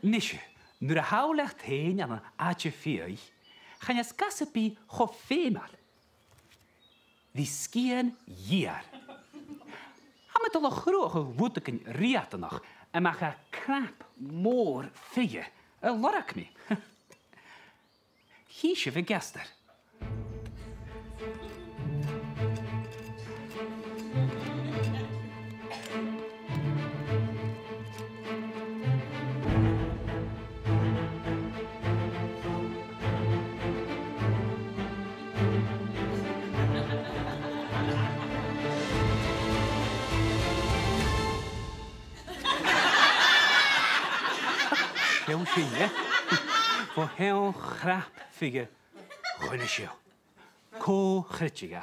Nisje, nu de houwlecht heen aan een aatje vier, ga je skassepie gofeemal. Die skiën hier. Ga met alle grote woedeken riaten nog en mag er knap moor vier. Een lork mee. Hiesje vergester. Heel zie je? Voor heel grap figuur. Gunnesje. Ko gritje.